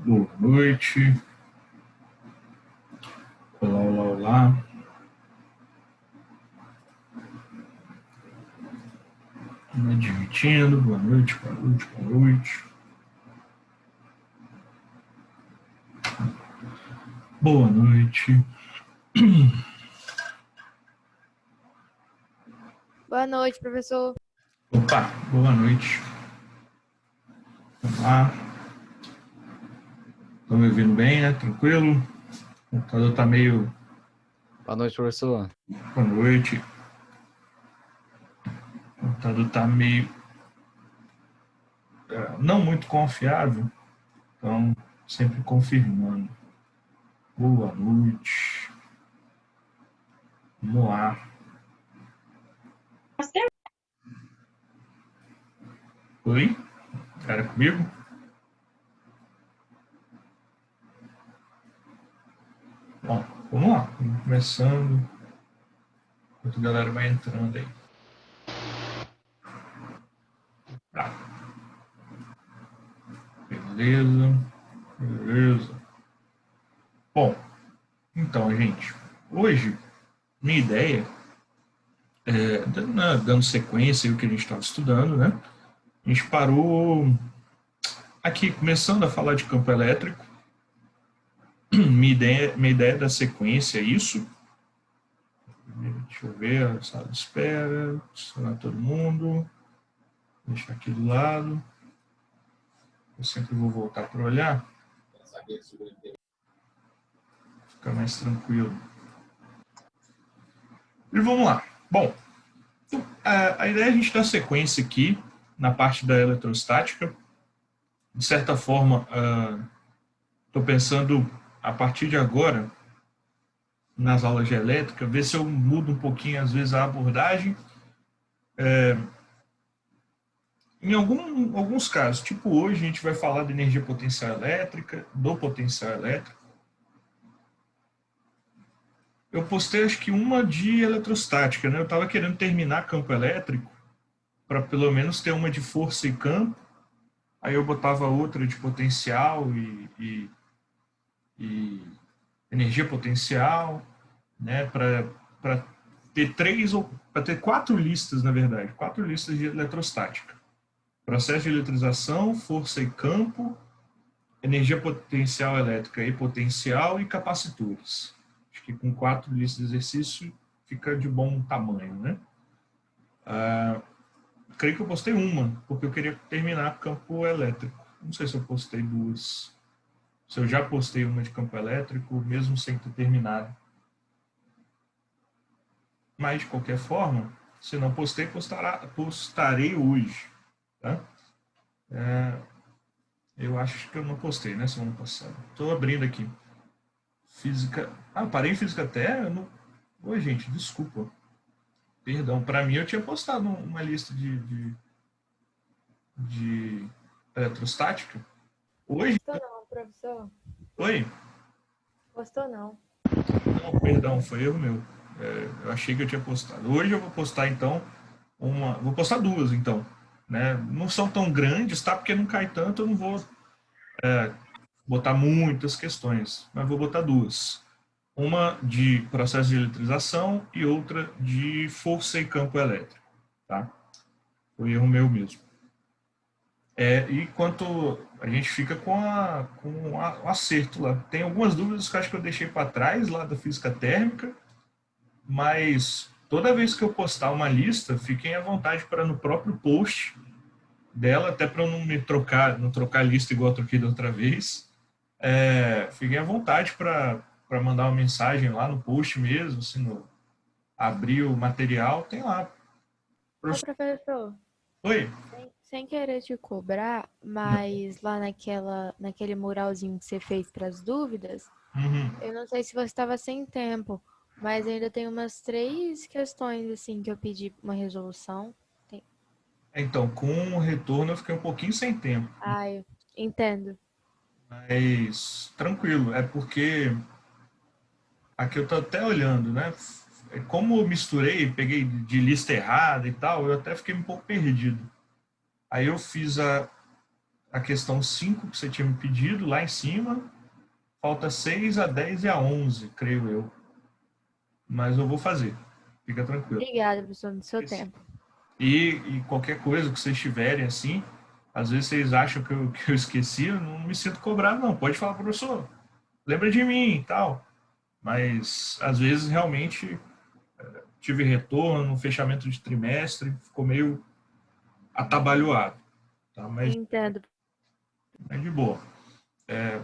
Boa noite. Olá, olá, olá. Admitindo. Boa noite, boa noite, boa noite. Boa noite. Boa noite, professor. Opa, boa noite. Vamos lá. Estão me ouvindo bem, né? Tranquilo? O computador está meio... Boa noite, professor. Boa noite. O computador está meio... não muito confiável. Então, sempre confirmando. Boa noite. Vamos lá. Oi? Era comigo? Bom, vamos lá. Vamos começando. Enquanto a galera vai entrando aí. Tá. Beleza. Bom, então, gente, hoje, minha ideia, dando sequência ao que a gente estava estudando, né? A gente parou aqui, começando a falar de campo elétrico. Minha ideia da sequência é isso. Deixa eu ver, a sala de espera, adicionar todo mundo. Deixar aqui do lado. Eu sempre vou voltar para olhar. Fica mais tranquilo. E vamos lá. Bom, então, a ideia é a gente dar sequência aqui na parte da eletrostática. De certa forma, estou pensando, a partir de agora, nas aulas de elétrica, ver se eu mudo um pouquinho, às vezes, a abordagem. Em alguns casos, tipo hoje, a gente vai falar de energia potencial elétrica, do potencial elétrico. Eu postei, acho que uma de eletrostática, né? Eu estava querendo terminar campo elétrico, para pelo menos ter uma de força e campo. Aí eu botava outra de potencial e energia potencial, né, para ter para ter 4 listas, na verdade, 4 listas de eletrostática. Processo de eletrização, força e campo, energia potencial elétrica e potencial e capacitores. Acho que com 4 listas de exercício fica de bom tamanho, né? Creio que eu postei uma, porque eu queria terminar campo elétrico. Não sei se eu postei 2. Se eu já postei uma de campo elétrico, mesmo sem ter terminado. Mas, de qualquer forma, se não postei, postarei hoje. Tá? Eu acho que eu não postei, né? Semana passada. Estou abrindo aqui. Física... parei em física até... Oi, gente, desculpa. Perdão. Para mim, eu tinha postado uma lista de eletrostática. Hoje... Postou não, professor. Oi? Postou não. Não, perdão, foi erro meu. Eu achei que eu tinha postado. Hoje eu vou postar, então, vou postar 2, então. Né? Não são tão grandes, tá? Porque não cai tanto, eu não vou botar muitas questões, mas vou botar 2. Uma de processo de eletrização e outra de força e campo elétrico. Tá? Foi erro meu mesmo. E quanto a gente fica com o acerto lá. Tem algumas dúvidas que eu acho que eu deixei para trás lá da física térmica, mas toda vez que eu postar uma lista, fiquem à vontade para no próprio post dela, até para eu não trocar a lista igual eu troquei da outra vez. Fiquem à vontade para mandar uma mensagem lá no post mesmo, se abrir o material, tem lá. Professor. Oi? Sem querer te cobrar, mas lá naquele muralzinho que você fez para as dúvidas, eu não sei se você estava sem tempo, mas ainda tem umas 3 questões assim que eu pedi uma resolução. Então, com o retorno eu fiquei um pouquinho sem tempo. Eu entendo. Mas tranquilo, é porque aqui eu tô até olhando, né? Como eu misturei, peguei de lista errada e tal, eu até fiquei um pouco perdido. Aí eu fiz a questão 5 que você tinha me pedido lá em cima. Falta 6, a 10 e a 11, creio eu. Mas eu vou fazer. Fica tranquilo. Obrigada, professor, do seu tempo. E qualquer coisa que vocês tiverem assim, às vezes vocês acham que eu esqueci, eu não me sinto cobrado, não. Pode falar, professor, lembra de mim e tal. Mas às vezes realmente tive retorno no fechamento de trimestre, ficou meio atabalhoado. Tá? Mas Entendo. é de boa.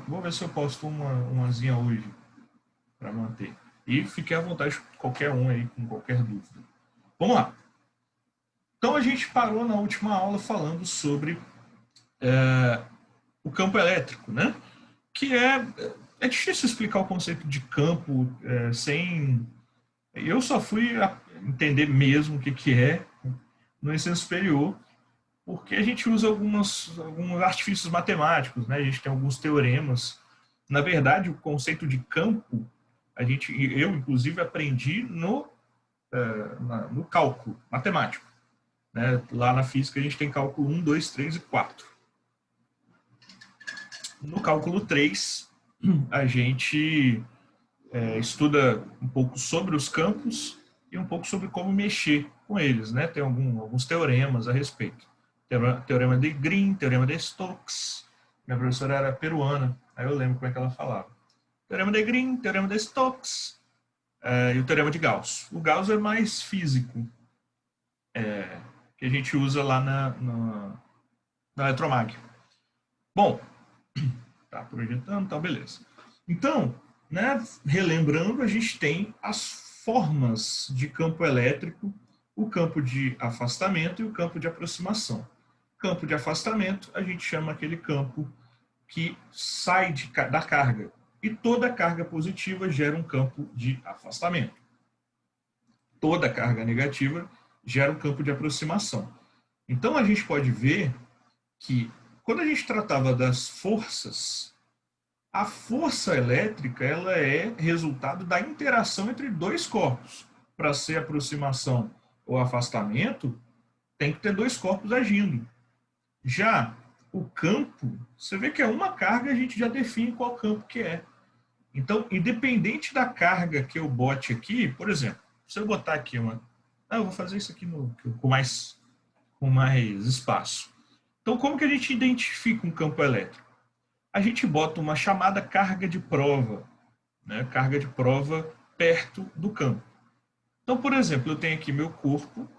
Vou ver se eu posto umazinha hoje para manter. E fique à vontade qualquer um aí com qualquer dúvida. Vamos lá. Então a gente parou na última aula falando sobre o campo elétrico, né? Que é difícil explicar o conceito de campo sem... Eu só fui entender mesmo o que é no ensino superior, porque a gente usa alguns artifícios matemáticos, né? A gente tem alguns teoremas. Na verdade, o conceito de campo, eu inclusive aprendi no cálculo matemático. Né? Lá na física a gente tem cálculo 1, 2, 3 e 4. No cálculo 3, a gente estuda um pouco sobre os campos e um pouco sobre como mexer com eles. Né? Tem alguns teoremas a respeito. Teorema de Green, teorema de Stokes. Minha professora era peruana, aí eu lembro como é que ela falava. Teorema de Green, teorema de Stokes e o teorema de Gauss. O Gauss é mais físico, que a gente usa lá na eletromag. Bom, tá projetando, tá, beleza. Então, né, relembrando, a gente tem as formas de campo elétrico, o campo de afastamento e o campo de aproximação. Campo de afastamento, a gente chama aquele campo que sai da carga. E toda carga positiva gera um campo de afastamento. Toda carga negativa gera um campo de aproximação. Então, a gente pode ver que, quando a gente tratava das forças, a força elétrica ela é resultado da interação entre dois corpos. Para ser aproximação ou afastamento, tem que ter dois corpos agindo. Já o campo, você vê que é uma carga, a gente já define qual campo que é. Então, independente da carga que eu bote aqui, por exemplo, se eu botar aqui eu vou fazer isso aqui com mais espaço. Então, como que a gente identifica um campo elétrico? A gente bota uma chamada carga de prova, né? Carga de prova perto do campo. Então, por exemplo, eu tenho aqui meu corpo,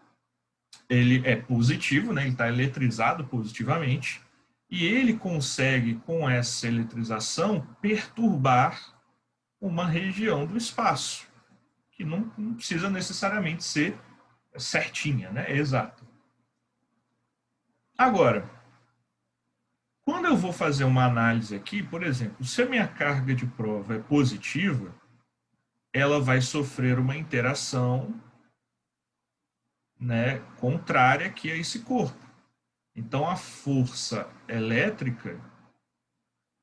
ele é positivo, né? Ele está eletrizado positivamente, e ele consegue, com essa eletrização, perturbar uma região do espaço, que não precisa necessariamente ser certinha, né? É exata. Agora, quando eu vou fazer uma análise aqui, por exemplo, se a minha carga de prova é positiva, ela vai sofrer uma interação, né, contrária aqui a esse corpo. Então, a força elétrica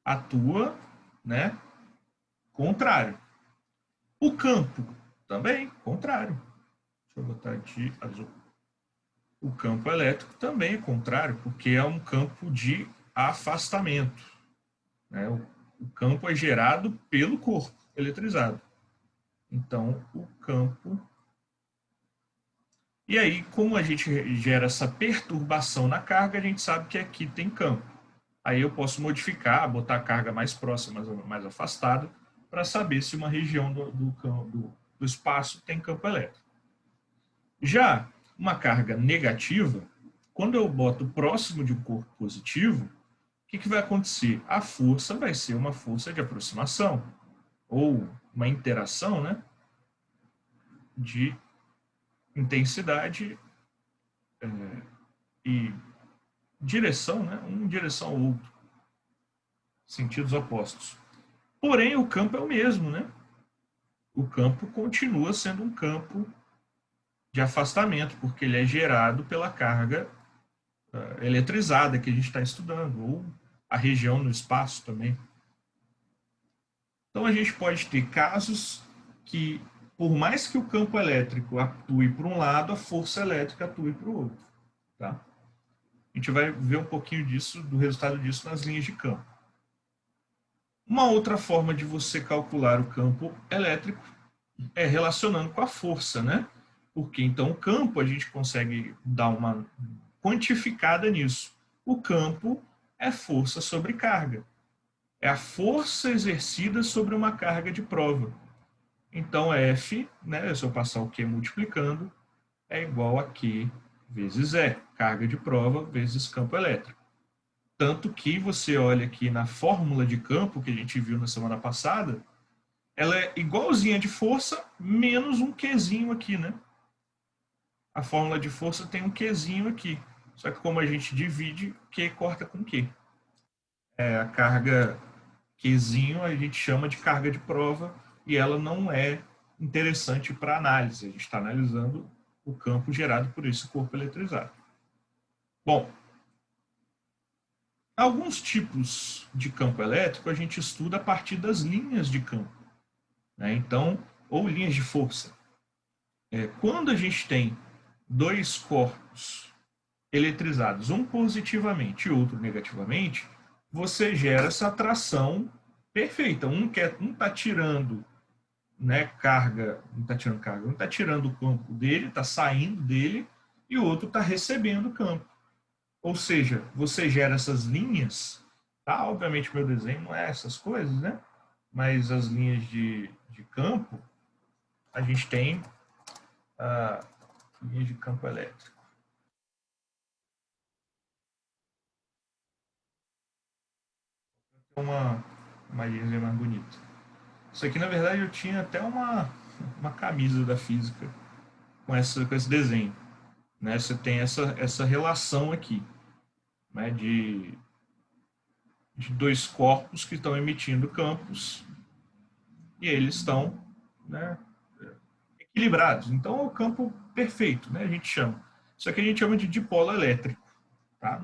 atua, né, contrário. O campo também, contrário. Deixa eu botar de azul. O campo elétrico também é contrário, porque é um campo de afastamento. Né? O campo é gerado pelo corpo eletrizado. Então, o campo... E aí, como a gente gera essa perturbação na carga, a gente sabe que aqui tem campo. Aí eu posso modificar, botar a carga mais próxima, mais afastada, para saber se uma região do espaço tem campo elétrico. Já uma carga negativa, quando eu boto próximo de um corpo positivo, o que vai acontecer? A força vai ser uma força de aproximação, ou uma interação, né, de intensidade e direção, né, um em direção ao outro, sentidos opostos. Porém, o campo é o mesmo, né? O campo continua sendo um campo de afastamento, porque ele é gerado pela carga eletrizada que a gente está estudando, ou a região no espaço também. Então, a gente pode ter casos que, por mais que o campo elétrico atue para um lado, a força elétrica atue para o outro. Tá? A gente vai ver um pouquinho disso, do resultado disso nas linhas de campo. Uma outra forma de você calcular o campo elétrico é relacionando com a força, né? Porque então o campo a gente consegue dar uma quantificada nisso. O campo é força sobre carga. É a força exercida sobre uma carga de prova. Então F, né, se eu passar o Q multiplicando, é igual a Q vezes E, carga de prova vezes campo elétrico. Tanto que você olha aqui na fórmula de campo que a gente viu na semana passada, ela é igualzinha de força menos um Qzinho aqui, né? A fórmula de força tem um Qzinho aqui. Só que como a gente divide, Q corta com Q. A carga Qzinho a gente chama de carga de prova e ela não é interessante para análise. A gente está analisando o campo gerado por esse corpo eletrizado. Bom, alguns tipos de campo elétrico a gente estuda a partir das linhas de campo, né? Então, ou linhas de força. Quando a gente tem dois corpos eletrizados, um positivamente e outro negativamente, você gera essa atração perfeita. Um está tirando, né, carga, não está tirando carga, um está tirando o campo dele, está saindo dele, e o outro está recebendo o campo. Ou seja, você gera essas linhas, tá? Obviamente meu desenho não é essas coisas, né? Mas as linhas de campo, a gente tem a linha de campo elétrico. Uma linha mais bonita. Isso aqui, na verdade, eu tinha até uma camisa da física com esse desenho. Né? Você tem essa relação aqui, né? de dois corpos que estão emitindo campos e eles estão, né, equilibrados. Então, é o campo perfeito, né? A gente chama. Isso aqui a gente chama de dipolo elétrico. Tá?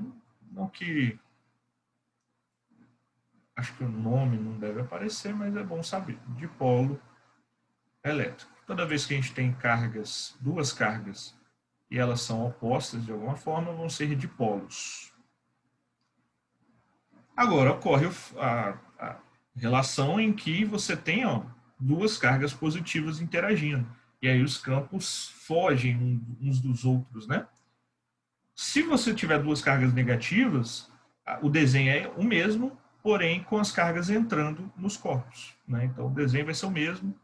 Não que... Acho que o nome não deve aparecer, mas é bom saber. Dipolo elétrico. Toda vez que a gente tem cargas, duas cargas, e elas são opostas de alguma forma, vão ser dipolos. Agora ocorre a relação em que você tem, ó, duas cargas positivas interagindo. E aí os campos fogem uns dos outros, né? Se você tiver duas cargas negativas, o desenho é o mesmo, porém com as cargas entrando nos corpos, né? Então o desenho vai ser o mesmo,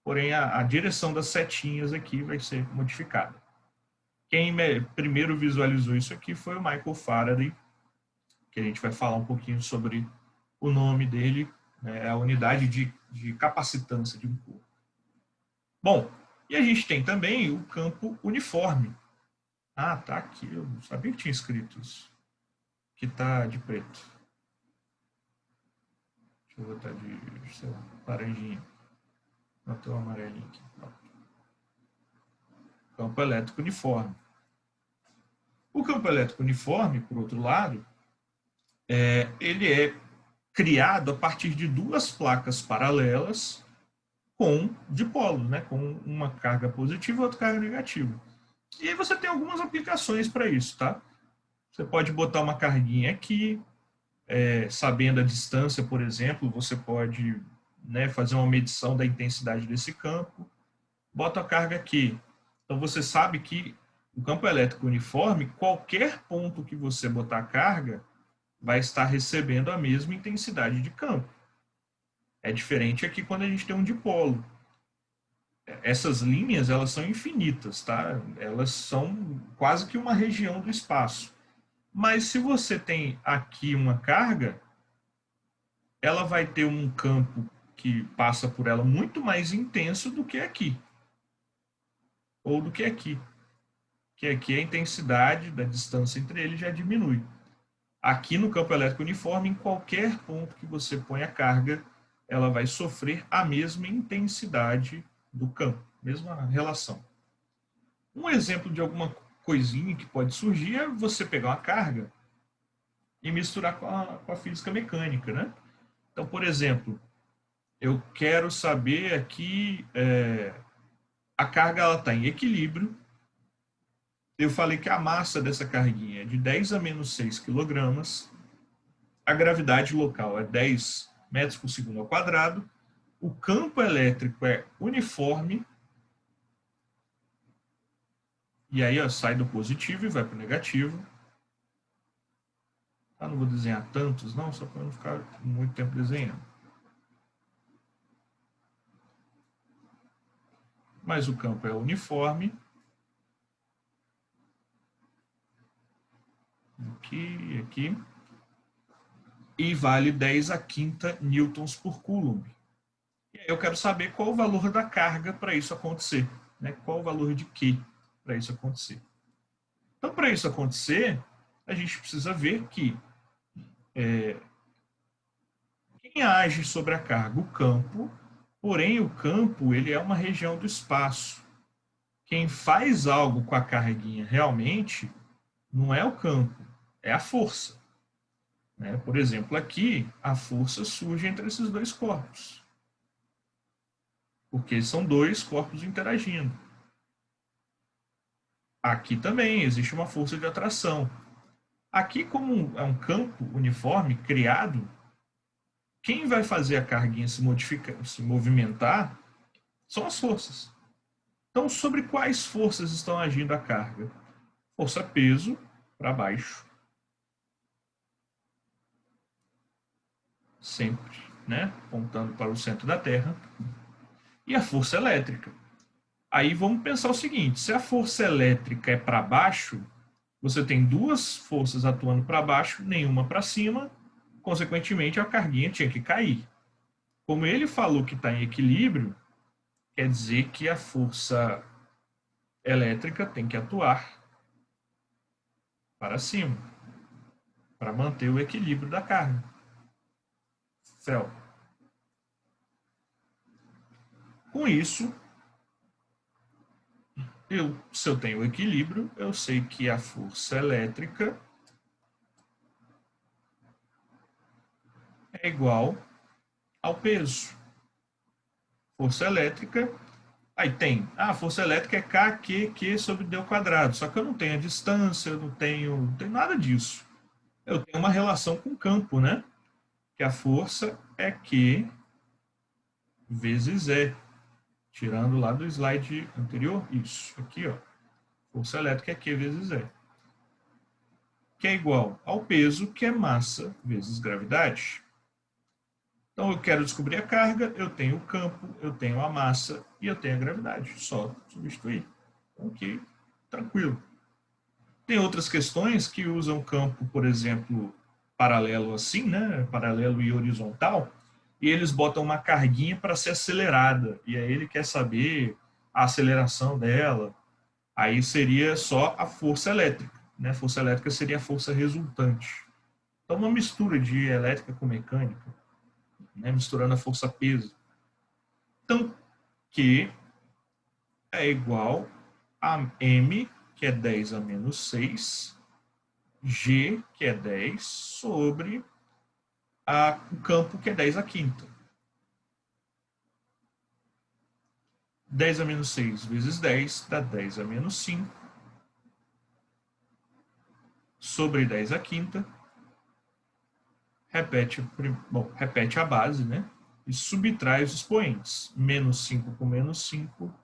porém a direção das setinhas aqui vai ser modificada. Quem primeiro visualizou isso aqui foi o Michael Faraday, que a gente vai falar um pouquinho sobre o nome dele, né, a unidade de capacitância de um corpo. Bom, e a gente tem também o campo uniforme. Ah, tá aqui, eu não sabia que tinha escrito isso. Que tá de preto. Deixa eu botar de, sei lá, laranjinha. Não tem um amarelinho aqui. Campo elétrico uniforme. O campo elétrico uniforme, por outro lado, ele é criado a partir de duas placas paralelas com dipolos, né? Com uma carga positiva e outra carga negativa. E aí você tem algumas aplicações para isso, tá? Você pode botar uma carguinha aqui, sabendo a distância, por exemplo, você pode, né, fazer uma medição da intensidade desse campo. Bota a carga aqui. Então você sabe que o campo elétrico uniforme, qualquer ponto que você botar a carga, vai estar recebendo a mesma intensidade de campo. É diferente aqui quando a gente tem um dipolo. Essas linhas, elas são infinitas, tá? Elas são quase que uma região do espaço. Mas se você tem aqui uma carga, ela vai ter um campo que passa por ela muito mais intenso do que aqui. Ou do que aqui. Que aqui a intensidade da distância entre eles já diminui. Aqui no campo elétrico uniforme, em qualquer ponto que você põe a carga, ela vai sofrer a mesma intensidade do campo, mesma relação. Um exemplo de alguma coisinha que pode surgir é você pegar uma carga e misturar com a física mecânica, né? Então, por exemplo, eu quero saber aqui, a carga está em equilíbrio, eu falei que a massa dessa carguinha é de 10 a menos 6 quilogramas, a gravidade local é 10 metros por segundo ao quadrado, o campo elétrico é uniforme, e aí ó, sai do positivo e vai para o negativo. Ah, não vou desenhar tantos, não, só para não ficar muito tempo desenhando. Mas o campo é uniforme. Aqui, aqui. E vale 10 a quinta newtons por coulomb. E aí eu quero saber qual o valor da carga para isso acontecer. Né? Qual o valor de Q para isso acontecer. Então, para isso acontecer, a gente precisa ver que quem age sobre a carga? O campo. Porém, o campo ele é uma região do espaço. Quem faz algo com a carguinha realmente não é o campo, é a força. Né? Por exemplo, aqui, a força surge entre esses dois corpos. Porque são dois corpos interagindo. Aqui também existe uma força de atração. Aqui, como é um campo uniforme criado, quem vai fazer a carguinha se movimentar são as forças. Então, sobre quais forças estão agindo a carga? Força-peso para baixo. Sempre, né? Apontando para o centro da Terra. E a força elétrica. Aí vamos pensar o seguinte, se a força elétrica é para baixo, você tem duas forças atuando para baixo, nenhuma para cima, consequentemente a carguinha tinha que cair. Como ele falou que está em equilíbrio, quer dizer que a força elétrica tem que atuar para cima, para manter o equilíbrio da carga. Céu. Com isso, se eu tenho equilíbrio, eu sei que a força elétrica é igual ao peso. Força elétrica, aí tem, a força elétrica é Q sobre D ao quadrado, só que eu não tenho a distância, eu não tenho nada disso. Eu tenho uma relação com o campo, né? Que a força é Q vezes E. Tirando lá do slide anterior, isso, aqui, ó. Força elétrica é Q vezes E. Que é igual ao peso, que é massa vezes gravidade. Então, eu quero descobrir a carga, eu tenho o campo, eu tenho a massa e eu tenho a gravidade. Só substituir. Ok, tranquilo. Tem outras questões que usam campo, por exemplo, paralelo assim, né? Paralelo e horizontal, e eles botam uma carguinha para ser acelerada. E aí ele quer saber a aceleração dela. Aí seria só a força elétrica. Né? A força elétrica seria a força resultante. Então, uma mistura de elétrica com mecânica, né? Misturando a força-peso. Então, Q é igual a M, que é 10 a menos 6, G, que é 10, sobre o campo, que é 10 a quinta. 10 a menos 6 vezes 10 dá 10 a menos 5, sobre 10 a quinta. Repete a base, né? E subtrai os expoentes. Menos 5 com menos 5,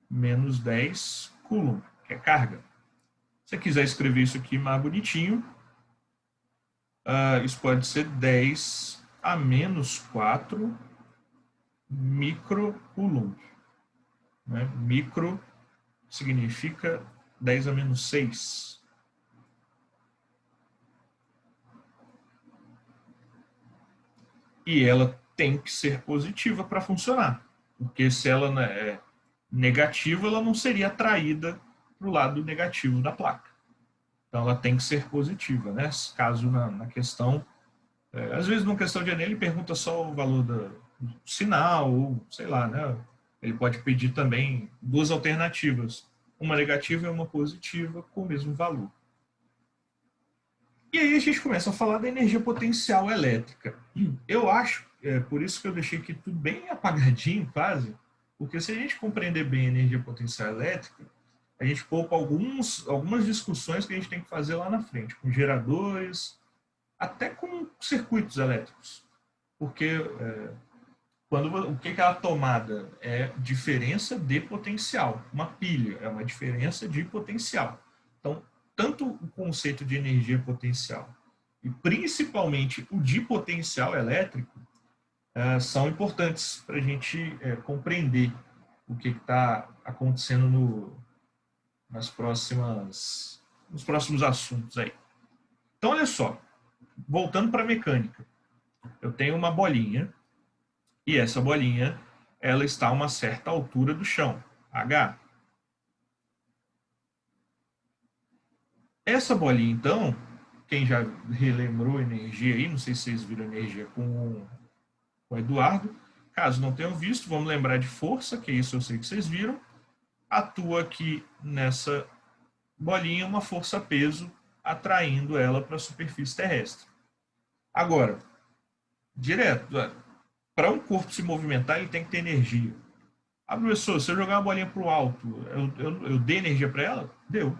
menos 10 coulomb, que é carga. Se você quiser escrever isso aqui mais bonitinho, isso pode ser 10 a menos 4 microcoulomb. Né? Micro significa 10 a menos 6. E ela tem que ser positiva para funcionar. Porque se ela é negativa, ela não seria atraída para o lado negativo da placa. Então, ela tem que ser positiva, né? Caso na questão... às vezes, numa questão de Enem, ele pergunta só o valor do sinal, ou sei lá, né? Ele pode pedir também duas alternativas. Uma negativa e uma positiva com o mesmo valor. E aí a gente começa a falar da energia potencial elétrica. Eu acho, por isso que eu deixei aqui tudo bem apagadinho, quase, porque se a gente compreender bem a energia potencial elétrica, a gente poupa algumas discussões que a gente tem que fazer lá na frente, com geradores, até com circuitos elétricos. Porque o que é a tomada? É diferença de potencial. Uma pilha é uma diferença de potencial. Então, tanto o conceito de energia potencial e principalmente o de potencial elétrico são importantes para a gente compreender o que está acontecendo nos próximos assuntos aí. Então, olha só, voltando para a mecânica, eu tenho uma bolinha e essa bolinha ela está a uma certa altura do chão, H. Essa bolinha, então, quem já relembrou energia aí, não sei se vocês viram energia com o Eduardo, caso não tenham visto, vamos lembrar de força, que isso eu sei que vocês viram, atua aqui nessa bolinha uma força-peso atraindo ela para a superfície terrestre. Agora, direto, para um corpo se movimentar, ele tem que ter energia. Professor, se eu jogar uma bolinha para o alto, eu dei energia para ela? Deu.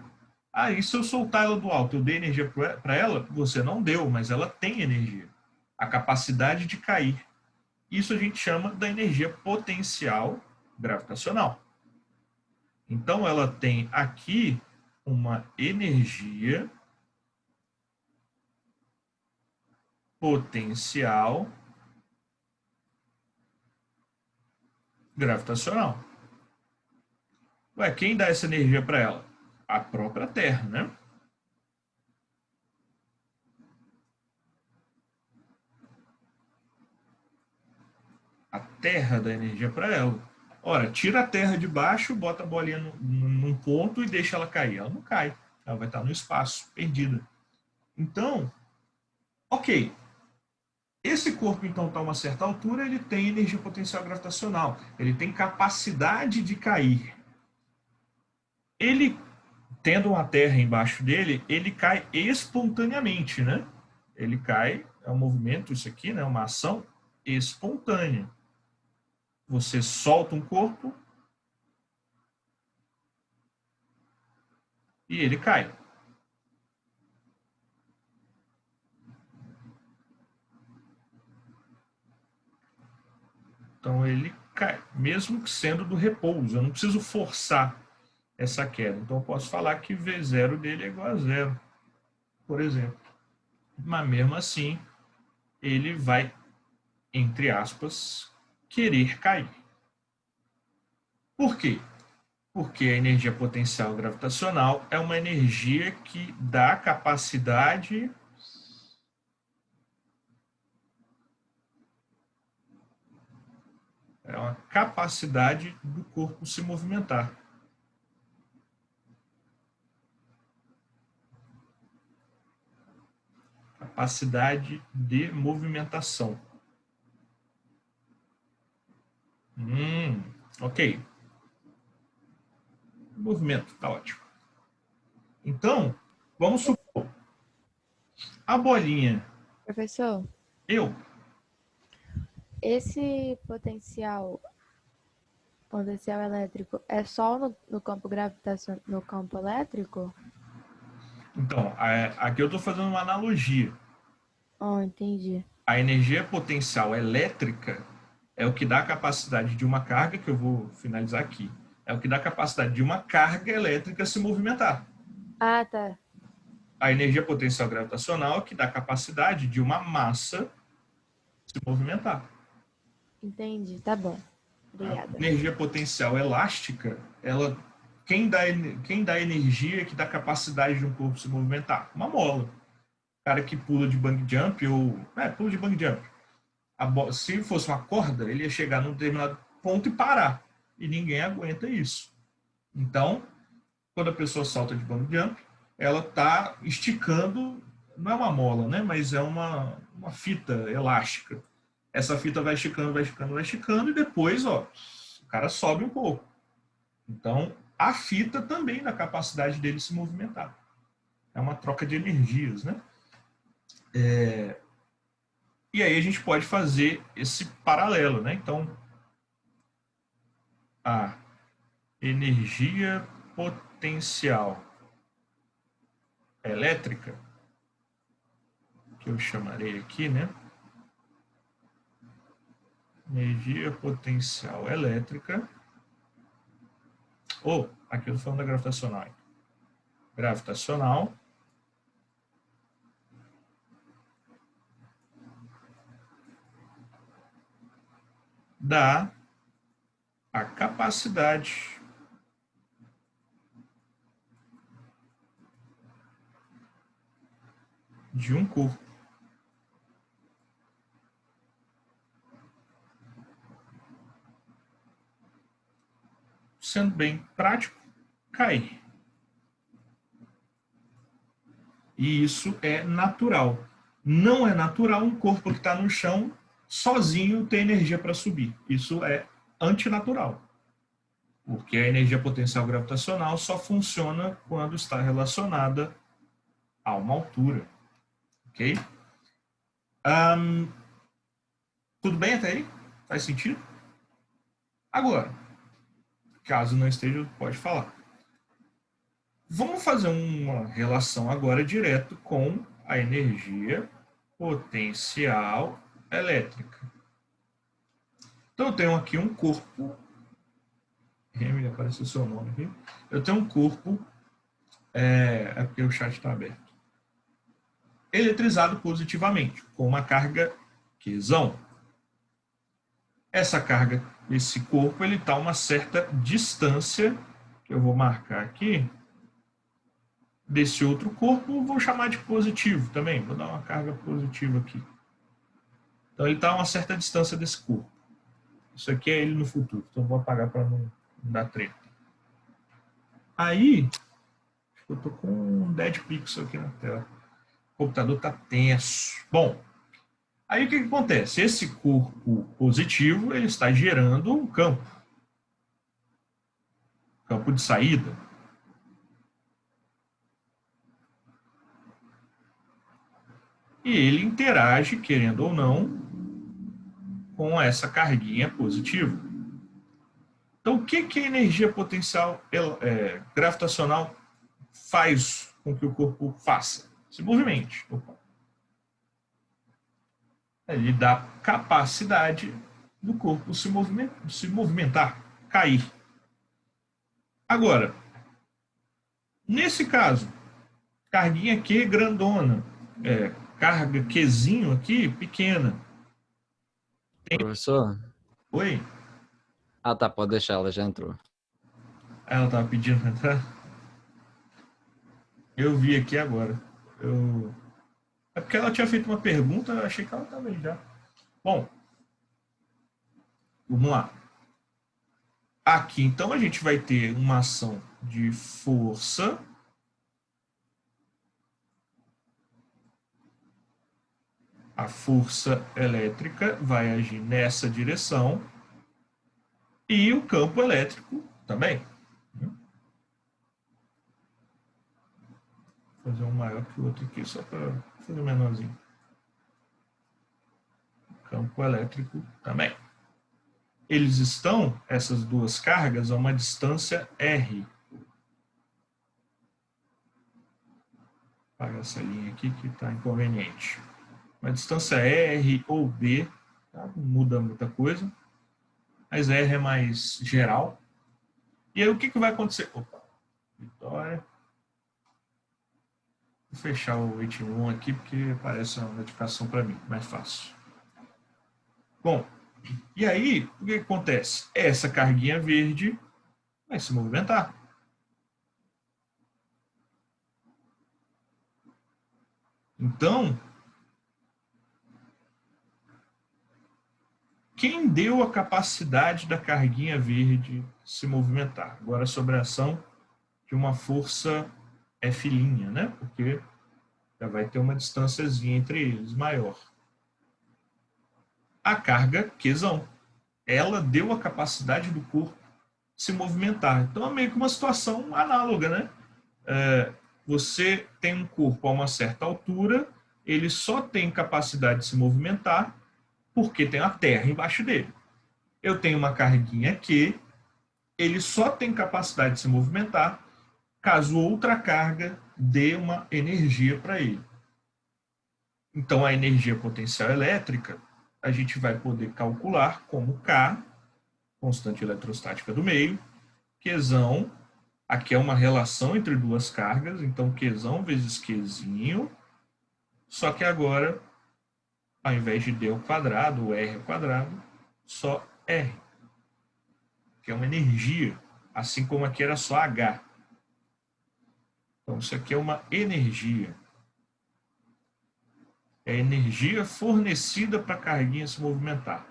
E se eu soltar ela do alto, eu dei energia para ela? Você não deu, mas ela tem energia. A capacidade de cair. Isso a gente chama da energia potencial gravitacional. Então, ela tem aqui uma energia potencial gravitacional. Quem dá essa energia para ela? A própria Terra, né? A Terra dá energia para ela. Ora, tira a Terra de baixo, bota a bolinha num ponto e deixa ela cair. Ela não cai. Ela vai estar no espaço, perdida. Então, ok. Esse corpo, então, está a uma certa altura, ele tem energia potencial gravitacional. Ele tem capacidade de cair. Ele, tendo uma Terra embaixo dele, ele cai espontaneamente, né? Ele cai, é um movimento, isso aqui, né? Uma ação espontânea. Você solta um corpo e ele cai. Então ele cai, mesmo sendo do repouso. Eu não preciso forçar essa queda. Então eu posso falar que V0 dele é igual a zero, por exemplo. Mas mesmo assim, ele vai, entre aspas, querer cair. Por quê? Porque a energia potencial gravitacional é uma energia que dá capacidade do corpo se movimentar. Capacidade de movimentação. Ok. Movimento, tá ótimo. Então, vamos supor, a bolinha. Professor? Esse potencial elétrico é só no campo gravitacional, no campo elétrico? Então, aqui eu estou fazendo uma analogia. Entendi. A energia potencial elétrica é o que dá a capacidade de uma carga, que eu vou finalizar aqui, é o que dá a capacidade de uma carga elétrica se movimentar. Tá. A energia potencial gravitacional é o que dá a capacidade de uma massa se movimentar. Entendi, tá bom. Obrigada. A energia potencial elástica, quem dá energia que dá capacidade de um corpo se movimentar? Uma mola. O cara que pula de bungee jump pula de bungee jump. Se fosse uma corda, ele ia chegar num determinado ponto e parar. E ninguém aguenta isso. Então, quando a pessoa salta de bungee jump, ela está esticando, não é uma mola, né? Mas é uma fita elástica. Essa fita vai esticando, vai esticando, vai esticando e depois, o cara sobe um pouco. Então, a fita também dá capacidade dele se movimentar. É uma troca de energias, né? E aí a gente pode fazer esse paralelo, né? Então, a energia potencial elétrica, que eu chamarei aqui, né? Energia potencial elétrica. Ou, aqui eu estou falando da gravitacional. Gravitacional dá a capacidade de um corpo sendo bem prático, cair. E isso é natural. Não é natural um corpo que está no chão sozinho ter energia para subir. Isso é antinatural. Porque a energia potencial gravitacional só funciona quando está relacionada a uma altura. Ok? Tudo bem até aí? Faz sentido? Agora, caso não esteja, pode falar. Vamos fazer uma relação agora direto com a energia potencial elétrica. Então, eu tenho aqui um corpo. Emily, apareceu o seu nome aqui. Eu tenho um corpo. É porque o chat está aberto. Eletrizado positivamente, com uma carga Qzão. Essa carga, esse corpo, ele está a uma certa distância, que eu vou marcar aqui, desse outro corpo, vou chamar de positivo também. Vou dar uma carga positiva aqui. Então, ele está a uma certa distância desse corpo. Isso aqui é ele no futuro. Então, vou apagar para não dar treta. Aí, eu estou com um dead pixel aqui na tela. O computador está tenso. Bom, aí o que acontece? Esse corpo positivo, ele está gerando um campo. Campo de saída. E ele interage, querendo ou não, com essa carguinha positiva. Então, o que a energia potencial gravitacional faz com que o corpo faça? Se movimente. Ele dá capacidade do corpo se movimentar, cair. Agora, nesse caso, carguinha Q grandona, carga Qzinho aqui pequena. Professor? Oi? Ah, tá, pode deixar, ela já entrou. Ela estava pedindo para entrar? Eu vi aqui agora. É porque ela tinha feito uma pergunta, eu achei que ela estava aí já. Bom, vamos lá. Aqui, então, a gente vai ter uma ação de força. A força elétrica vai agir nessa direção. E o campo elétrico também. Vou fazer um maior que o outro aqui, só para fazer menorzinho. Campo elétrico também. Eles estão, essas duas cargas, a uma distância R. Apagar essa linha aqui que está inconveniente. Uma distância R ou B, tá? Não muda muita coisa. Mas R é mais geral. E aí o que vai acontecer? Opa, Vitória. Vou fechar o 81 aqui, porque aparece uma notificação para mim, mais fácil. Bom, e aí, o que acontece? Essa carguinha verde vai se movimentar. Então, quem deu a capacidade da carguinha verde se movimentar? Agora, sobre a ação de uma força F', né? Porque já vai ter uma distânciazinha entre eles maior. A carga Qzão. Ela deu a capacidade do corpo se movimentar. Então, é meio que uma situação análoga, né? Você tem um corpo a uma certa altura, ele só tem capacidade de se movimentar porque tem a terra embaixo dele. Eu tenho uma carguinha Q, ele só tem capacidade de se movimentar caso outra carga dê uma energia para ele. Então, a energia potencial elétrica, a gente vai poder calcular como K, constante eletrostática do meio, Qzão, aqui é uma relação entre duas cargas, então Qzão vezes Qzinho, só que agora, ao invés de D ao quadrado, ou R ao quadrado, só R, que é uma energia, assim como aqui era só H. Então, isso aqui é uma energia. É energia fornecida para a carguinha se movimentar.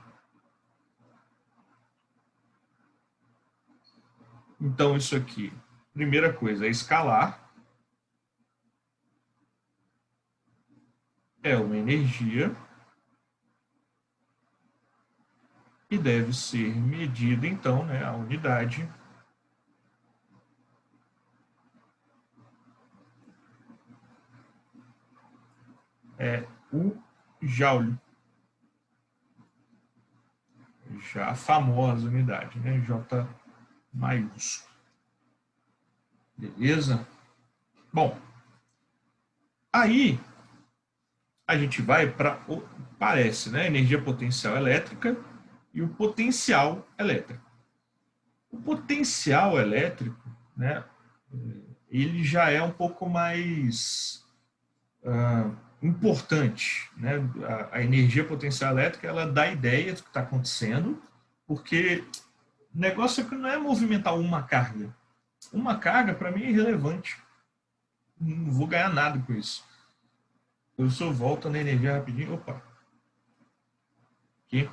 Então, isso aqui, primeira coisa, é escalar. É uma energia e deve ser medida, então, né, a unidade é o Joule. Já a famosa unidade, né, J maiúsculo. Beleza? Bom, aí a gente vai para o, parece, né, energia potencial elétrica e o potencial elétrico. O potencial elétrico, né, ele já é um pouco mais importante, né? A energia potencial elétrica, ela dá ideia do que está acontecendo, porque o negócio é que não é movimentar uma carga. Uma carga, para mim, é irrelevante. Não vou ganhar nada com isso. Eu só volto na energia rapidinho. Opa. Aqui.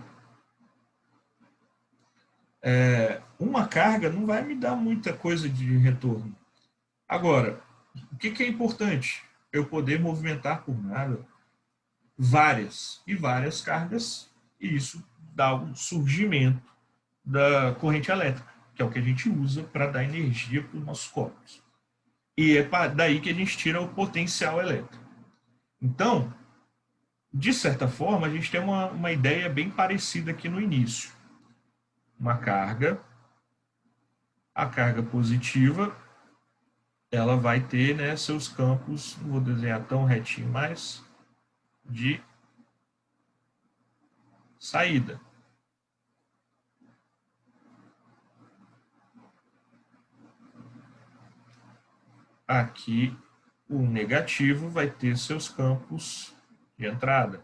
Uma carga não vai me dar muita coisa de retorno. Agora, o que é importante? Eu poder movimentar por nada várias e várias cargas, e isso dá o surgimento da corrente elétrica, que é o que a gente usa para dar energia para os nossos corpos. E é daí que a gente tira o potencial elétrico. Então, de certa forma, a gente tem uma ideia bem parecida aqui no início. Uma carga, a carga positiva, ela vai ter, né, seus campos, não vou desenhar tão retinho, mas de saída. Aqui, o negativo vai ter seus campos de entrada.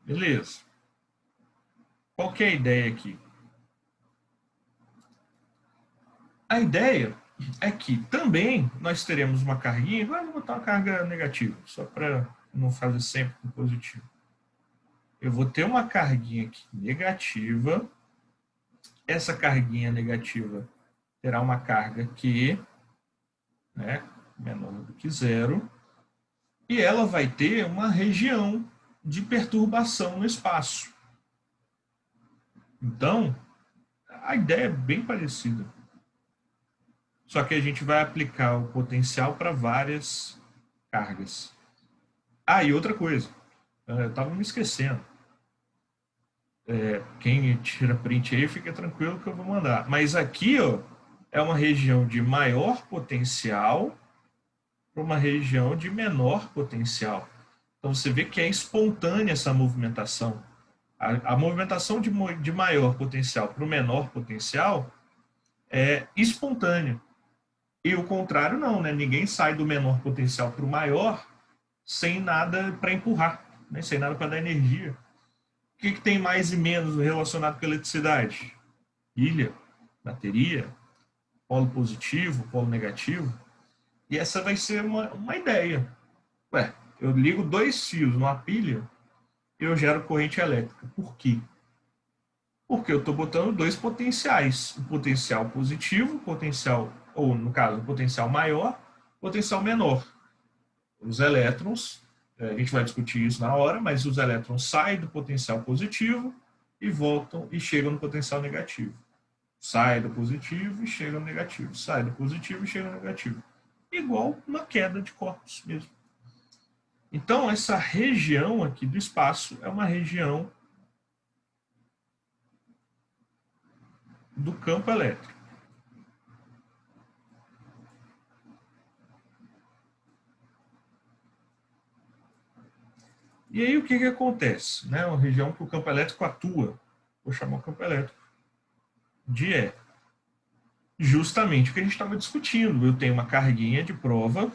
Beleza. Qual que é a ideia aqui? A ideia é que também nós teremos uma carguinha, agora eu vou botar uma carga negativa, só para não fazer sempre com positivo. Eu vou ter uma carguinha aqui negativa, essa carguinha negativa terá uma carga Q, né, menor do que zero, e ela vai ter uma região de perturbação no espaço. Então, a ideia é bem parecida. Só que a gente vai aplicar o potencial para várias cargas. Ah, e outra coisa, eu estava me esquecendo. Quem tira print aí, fica tranquilo que eu vou mandar. Mas aqui, ó, é uma região de maior potencial para uma região de menor potencial. Então você vê que é espontânea essa movimentação. A movimentação de maior potencial para o menor potencial é espontânea. E o contrário não, né? Ninguém sai do menor potencial para o maior sem nada para empurrar, né? Sem nada para dar energia. O que tem mais e menos relacionado com a eletricidade? Pilha, bateria, polo positivo, polo negativo. E essa vai ser uma ideia. Ué, eu ligo dois fios numa pilha e eu gero corrente elétrica. Por quê? Porque eu estou botando dois potenciais. O potencial positivo, potencial, ou no caso, o potencial maior, potencial menor. Os elétrons, a gente vai discutir isso na hora, mas os elétrons saem do potencial positivo e voltam e chegam no potencial negativo. Sai do positivo e chega no negativo. Sai do positivo e chega no negativo. Igual uma queda de corpos mesmo. Então, essa região aqui do espaço é uma região do campo elétrico. E aí o que acontece? Né? Uma região que o campo elétrico atua, vou chamar o campo elétrico de E. Justamente o que a gente estava discutindo. Eu tenho uma carguinha de prova,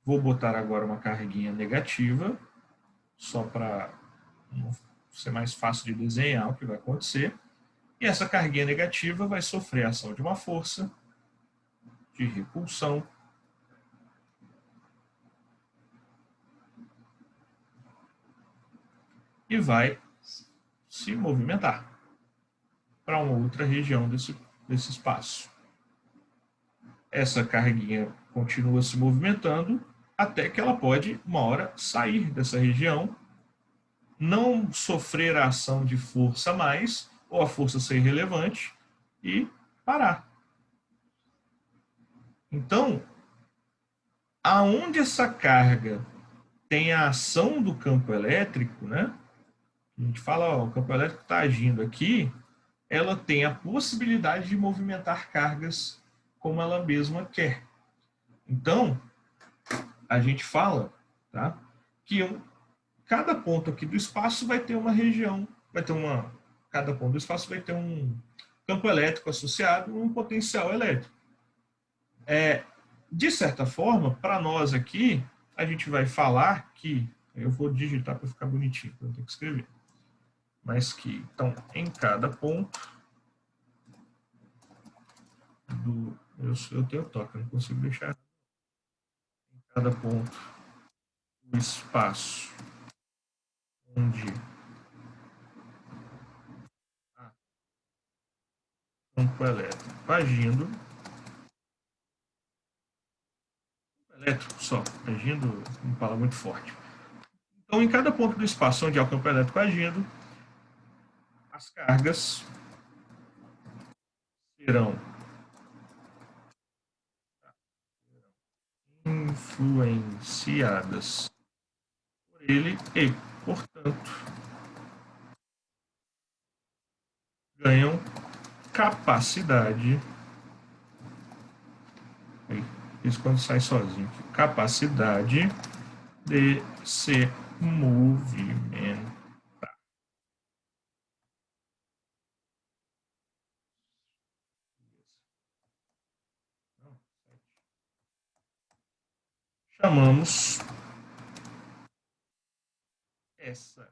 vou botar agora uma carguinha negativa, só para ser mais fácil de desenhar o que vai acontecer. E essa carguinha negativa vai sofrer a ação de uma força de repulsão. E vai se movimentar para uma outra região desse espaço. Essa carguinha continua se movimentando até que ela pode, uma hora, sair dessa região, não sofrer a ação de força mais, ou a força ser irrelevante, e parar. Então, aonde essa carga tem a ação do campo elétrico, né? A gente fala, ó, o campo elétrico está agindo aqui, ela tem a possibilidade de movimentar cargas como ela mesma quer. Então, a gente fala, tá, que cada ponto aqui do espaço vai ter uma região, cada ponto do espaço vai ter um campo elétrico associado a um potencial elétrico. De certa forma, para nós aqui, a gente vai falar que, eu vou digitar para ficar bonitinho, para não ter que escrever, mas que, então, em cada ponto do... Eu tenho toque, eu não consigo deixar. Em cada ponto do espaço onde há campo elétrico agindo, elétrico só, agindo, uma palavra muito forte. Então, em cada ponto do espaço onde há o campo elétrico agindo, as cargas serão influenciadas por ele e, portanto, ganham capacidade, isso quando sai sozinho, capacidade de se movimentar. Chamamos essa...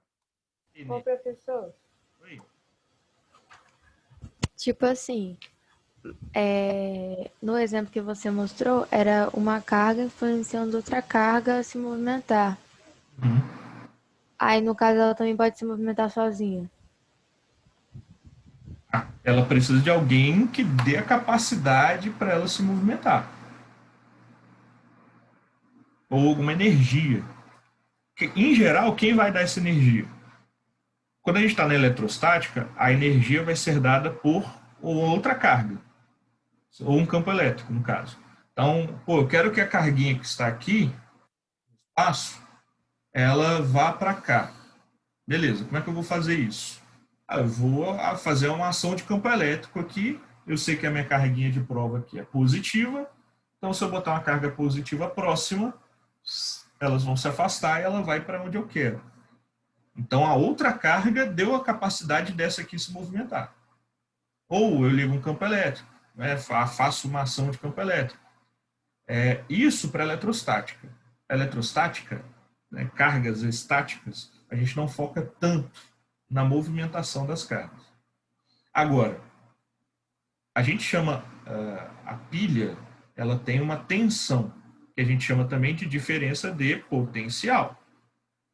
Ô, professor. Oi? Tipo assim, no exemplo que você mostrou, era uma carga influenciando outra carga a se movimentar. Uhum. Aí, no caso, ela também pode se movimentar sozinha. Ela precisa de alguém que dê a capacidade para ela se movimentar. Ou alguma energia. Em geral, quem vai dar essa energia? Quando a gente está na eletrostática, a energia vai ser dada por outra carga. Ou um campo elétrico, no caso. Então, eu quero que a carguinha que está aqui, no espaço, ela vá para cá. Beleza, como é que eu vou fazer isso? Eu vou fazer uma ação de campo elétrico aqui. Eu sei que a minha carguinha de prova aqui é positiva. Então, se eu botar uma carga positiva próxima, elas vão se afastar e ela vai para onde eu quero. Então, a outra carga deu a capacidade dessa aqui se movimentar. Ou eu ligo um campo elétrico, né, faço uma ação de campo elétrico. Isso para eletrostática. Eletrostática, né, cargas estáticas, a gente não foca tanto na movimentação das cargas. Agora, a gente chama a pilha, ela tem uma tensão, que a gente chama também de diferença de potencial.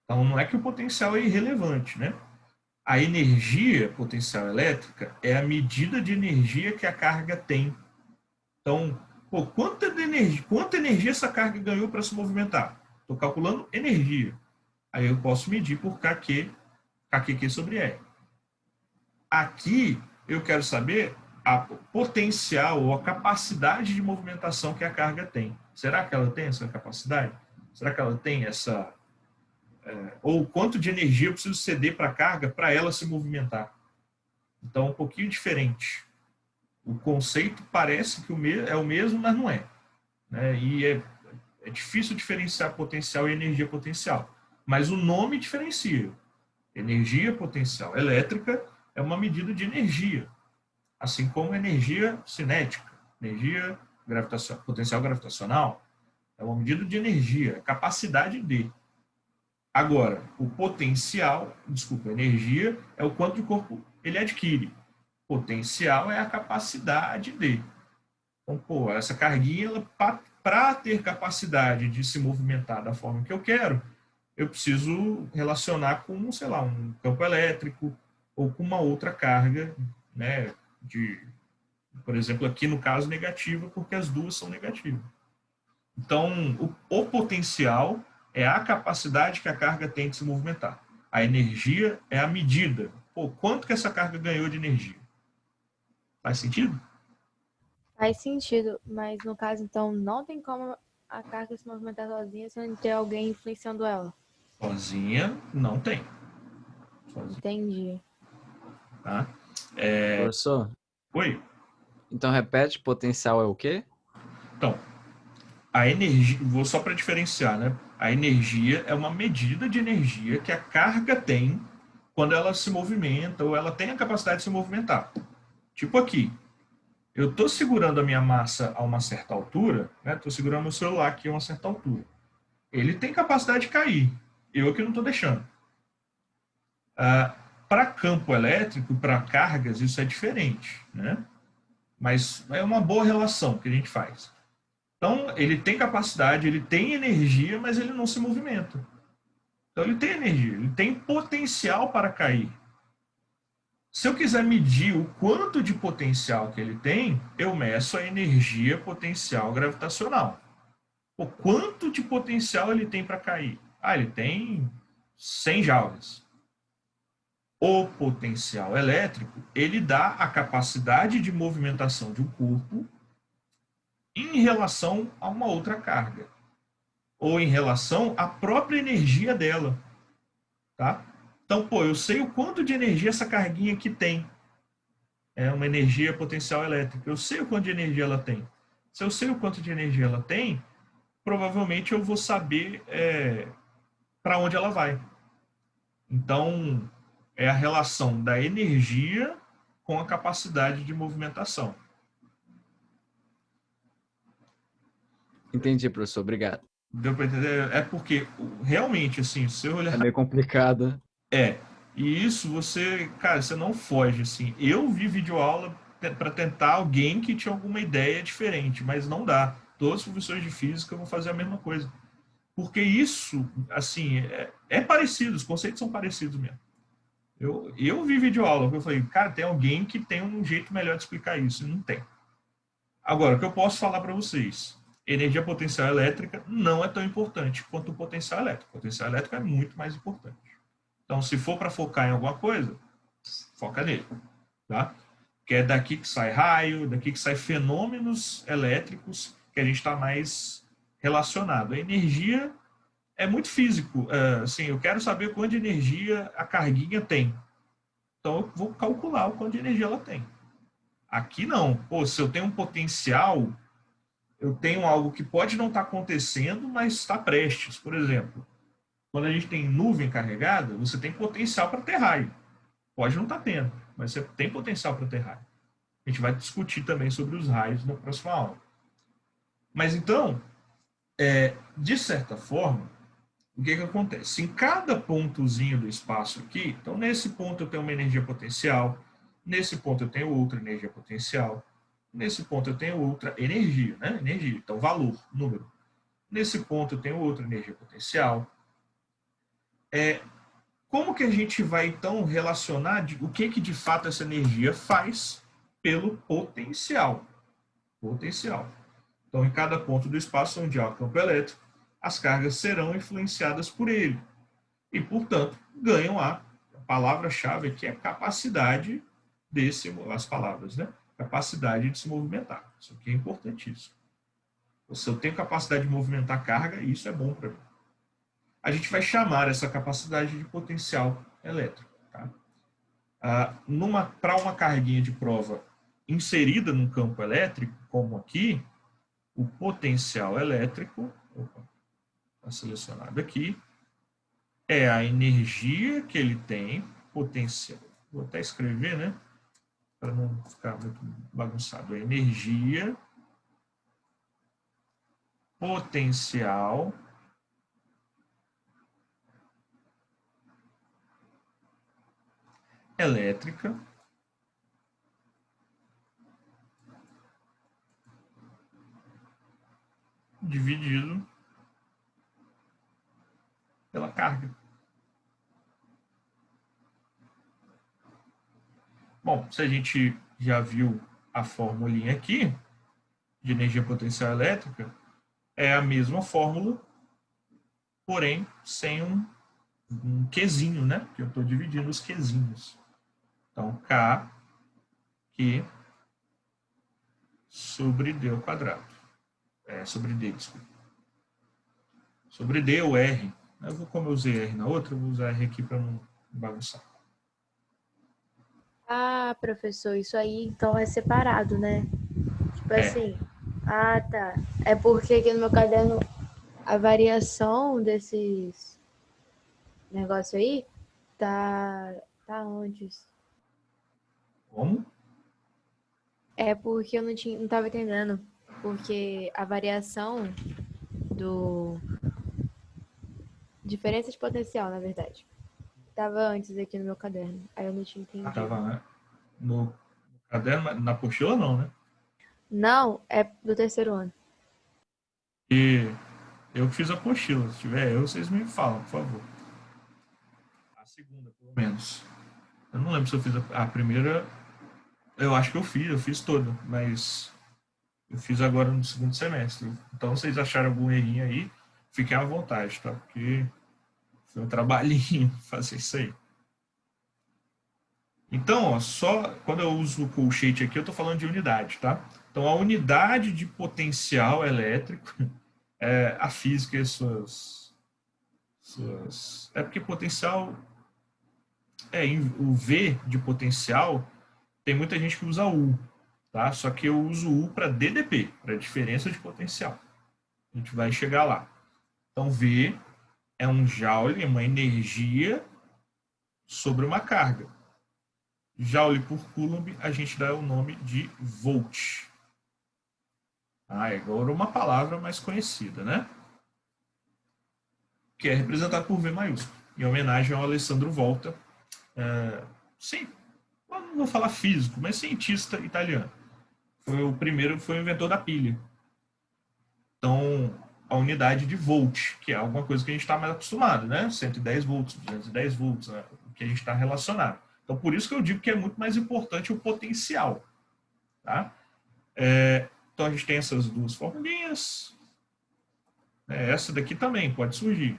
Então, não é que o potencial é irrelevante, né? A energia potencial elétrica é a medida de energia que a carga tem. Então, quanta energia essa carga ganhou para se movimentar? Estou calculando energia. Aí eu posso medir por KQQ sobre E. Aqui, eu quero saber a potencial ou a capacidade de movimentação que a carga tem. Será que ela tem essa capacidade? Será que ela tem essa ou quanto de energia eu preciso ceder para a carga para ela se movimentar. Então, é um pouquinho diferente. O conceito parece que é o mesmo, mas não é. Né? E é difícil diferenciar potencial e energia potencial. Mas o nome diferencia. Energia potencial elétrica é uma medida de energia, assim como energia cinética, energia potencial gravitacional, é uma medida de energia, capacidade de. Agora, o potencial, desculpa, energia é o quanto o corpo ele adquire. Potencial é a capacidade de. Então, pô, essa carguinha, para ter capacidade de se movimentar da forma que eu quero, eu preciso relacionar com, sei lá, um campo elétrico ou com uma outra carga, né, por exemplo, aqui no caso negativa, porque as duas são negativas. Então, o potencial é a capacidade que a carga tem de se movimentar. A energia é a medida. Pô, quanto que essa carga ganhou de energia? Faz sentido? Faz sentido, mas no caso, então, não tem como a carga se movimentar sozinha sem ter alguém influenciando ela. Sozinha, não tem. Sozinha. Entendi. Tá? Professor? Oi? Então, repete, potencial é o quê? Então, a energia, vou só para diferenciar, né? A energia é uma medida de energia que a carga tem quando ela se movimenta ou ela tem a capacidade de se movimentar. Tipo aqui, eu estou segurando a minha massa a uma certa altura, né? Estou segurando meu celular aqui a uma certa altura. Ele tem capacidade de cair, eu que não estou deixando. Para campo elétrico, para cargas, isso é diferente, né? Mas é uma boa relação que a gente faz. Então, ele tem capacidade, ele tem energia, mas ele não se movimenta. Então, ele tem energia, ele tem potencial para cair. Se eu quiser medir o quanto de potencial que ele tem, eu meço a energia potencial gravitacional. O quanto de potencial ele tem para cair? Ele tem 100 joules. O potencial elétrico, ele dá a capacidade de movimentação de um corpo em relação a uma outra carga, ou em relação à própria energia dela, tá? Então, pô, eu sei o quanto de energia essa carguinha aqui tem. É uma energia potencial elétrica. Eu sei o quanto de energia ela tem. Se eu sei o quanto de energia ela tem, provavelmente eu vou saber para onde ela vai. Então, é a relação da energia com a capacidade de movimentação. Entendi, professor. Obrigado. Deu para entender? É porque, realmente, assim, se eu olhar... É meio complicado. E isso você, cara, você não foge, assim. Eu vi videoaula para tentar alguém que tinha alguma ideia diferente, mas não dá. Todos os professores de física vão fazer a mesma coisa. Porque isso, assim, é parecido, os conceitos são parecidos mesmo. Eu vi videoaula, eu falei, cara, tem alguém que tem um jeito melhor de explicar isso, e não tem. Agora, o que eu posso falar para vocês? Energia potencial elétrica não é tão importante quanto o potencial elétrico. O potencial elétrico é muito mais importante. Então, se for para focar em alguma coisa, foca nele, tá? Que é daqui que sai raio, daqui que sai fenômenos elétricos que a gente está mais relacionado. A energia é muito físico. Assim, eu quero saber quanto de energia a carguinha tem. Então, eu vou calcular o quanto de energia ela tem. Aqui não. Pô, se eu tenho um potencial, eu tenho algo que pode não estar acontecendo, mas está prestes. Por exemplo, quando a gente tem nuvem carregada, você tem potencial para ter raio. Pode não estar tendo, mas você tem potencial para ter raio. A gente vai discutir também sobre os raios na próxima aula. Mas então, de certa forma, o que acontece? Em cada pontozinho do espaço aqui, então nesse ponto eu tenho uma energia potencial, nesse ponto eu tenho outra energia potencial, nesse ponto eu tenho outra energia, né? Energia, então valor, número. Nesse ponto eu tenho outra energia potencial. Como que a gente vai então relacionar o que de fato essa energia faz pelo potencial? Potencial. Então, em cada ponto do espaço onde há o campo elétrico, as cargas serão influenciadas por ele. E, portanto, ganham a palavra-chave aqui, é capacidade as palavras, né? Capacidade de se movimentar. Isso aqui é importantíssimo. Se eu tenho capacidade de movimentar carga, isso é bom para mim. gente vai chamar essa capacidade de potencial elétrico. Tá? Para uma carguinha de prova inserida num campo elétrico, como aqui, o potencial elétrico, está selecionado aqui, é a energia que ele tem, potencial. Vou até escrever, né? Para não ficar muito bagunçado. A energia potencial elétrica dividido pela carga. Bom, se a gente já viu a formulinha aqui de energia potencial elétrica, é a mesma fórmula, porém sem um Qzinho, né? Porque eu estou dividindo os Qzinhos. Então, K, Q sobre D ao quadrado. Sobre D, desculpa. Sobre D ou R. Como eu usei R na outra, eu vou usar R aqui para não bagunçar. Ah, professor, isso aí então é separado, né? Tipo assim. Ah, tá. É porque aqui no meu caderno a variação desses negócio aí tá antes. Como? É porque eu não tava entendendo. Porque a variação do diferença de potencial, na verdade, tava antes aqui no meu caderno. Aí eu não tinha entendido. Tava, né? No caderno, na apostila não, né? Não, é do terceiro ano. E eu fiz a apostila. Se tiver eu, vocês me falam, por favor. A segunda, pelo menos. Eu não lembro se eu fiz a primeira. Eu acho que eu fiz toda, mas eu fiz agora no segundo semestre. Então, se vocês acharem algum errinho aí, fiquem à vontade, tá? Porque foi um trabalhinho fazer isso aí. Então, ó, só quando eu uso o colchete aqui, eu estou falando de unidade, tá? Então, a unidade de potencial elétrico, a física e suas... É porque potencial... o V de potencial, tem muita gente que usa U, tá? Só que eu uso U para DDP, para diferença de potencial. A gente vai chegar lá. Então, V é um joule, uma energia sobre uma carga. Joule por Coulomb, a gente dá o nome de volt. Agora uma palavra mais conhecida, né? Que é representada por V maiúsculo, em homenagem ao Alessandro Volta. Sim, eu não vou falar físico, mas cientista italiano. Foi o primeiro, foi o inventor da pilha. Então, a unidade de volt, que é alguma coisa que a gente está mais acostumado, né? 110 volts, 210 volts, né? O que a gente está relacionado. Então, por isso que eu digo que é muito mais importante o potencial. Tá? Então, a gente tem essas duas formulinhas. Essa daqui também pode surgir.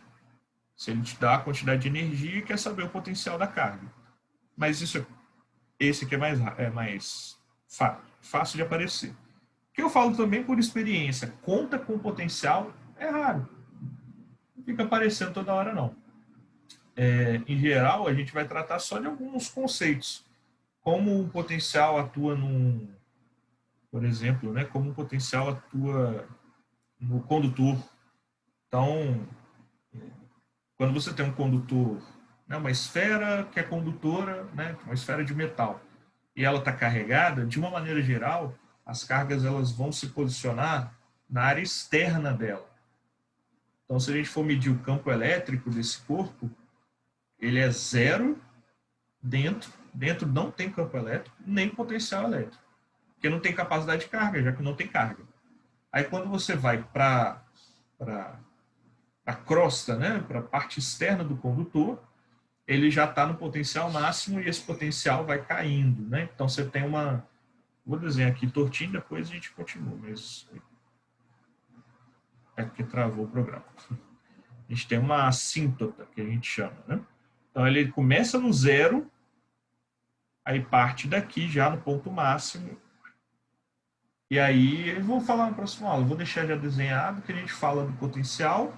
Se ele te dá a quantidade de energia e quer saber o potencial da carga. Mas esse aqui é mais fácil de aparecer. O que eu falo também por experiência, conta com potencial é raro. Não fica aparecendo toda hora, não. Em geral, a gente vai tratar só de alguns conceitos. Como o potencial atua por exemplo, né, como o potencial atua no condutor. Então, quando você tem um condutor, né, uma esfera que é condutora, né, uma esfera de metal, e ela está carregada, de uma maneira geral, as cargas elas vão se posicionar na área externa dela. Então, se a gente for medir o campo elétrico desse corpo, ele é zero dentro não tem campo elétrico, nem potencial elétrico, porque não tem capacidade de carga, já que não tem carga. Aí, quando você vai para a crosta, né, para a parte externa do condutor, ele já está no potencial máximo e esse potencial vai caindo, né? Então você tem uma, vou desenhar aqui tortinho, depois a gente continua, mas é porque travou o programa. A gente tem uma assíntota, que a gente chama, né? Então ele começa no zero, aí parte daqui já no ponto máximo, e aí eu vou falar na próxima aula, vou deixar já desenhado, que a gente fala do potencial,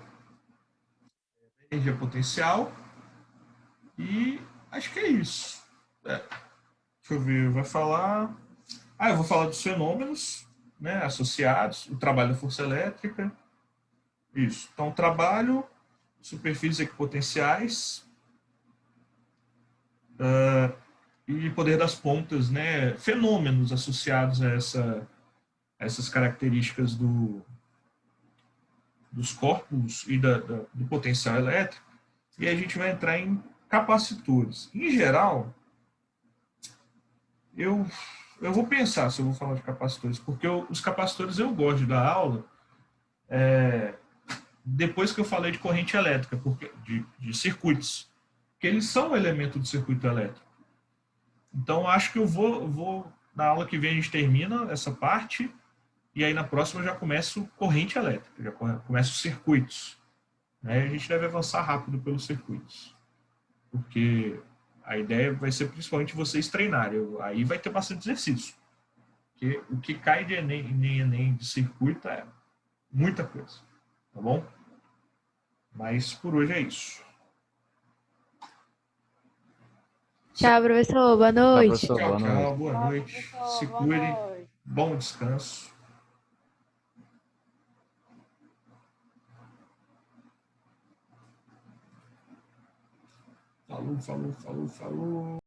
energia potencial e acho que é isso. Deixa eu ver, vai falar... eu vou falar dos fenômenos, né, associados, o trabalho da força elétrica. Isso. Então, trabalho, superfícies equipotenciais e poder das pontas, né, fenômenos associados a essas características dos corpos e do potencial elétrico. E aí a gente vai entrar em capacitores. Em geral, eu vou pensar se eu vou falar de capacitores, porque os capacitores eu gosto de dar aula depois que eu falei de corrente elétrica, porque, de circuitos, que eles são um elemento do circuito elétrico. Então, acho que eu vou na aula que vem a gente termina essa parte, e aí na próxima eu já começo corrente elétrica, já começo circuitos. Né? A gente deve avançar rápido pelos circuitos, porque a ideia vai ser principalmente vocês treinarem. Aí vai ter bastante exercício. Porque o que cai de Enem de circuito é muita coisa. Tá bom? Mas por hoje é isso. Tchau, professor. Boa Tchau, noite. professor. Boa noite. Tchau, boa noite. Se cuidem. Bom descanso. Falou, falou, falou, falou.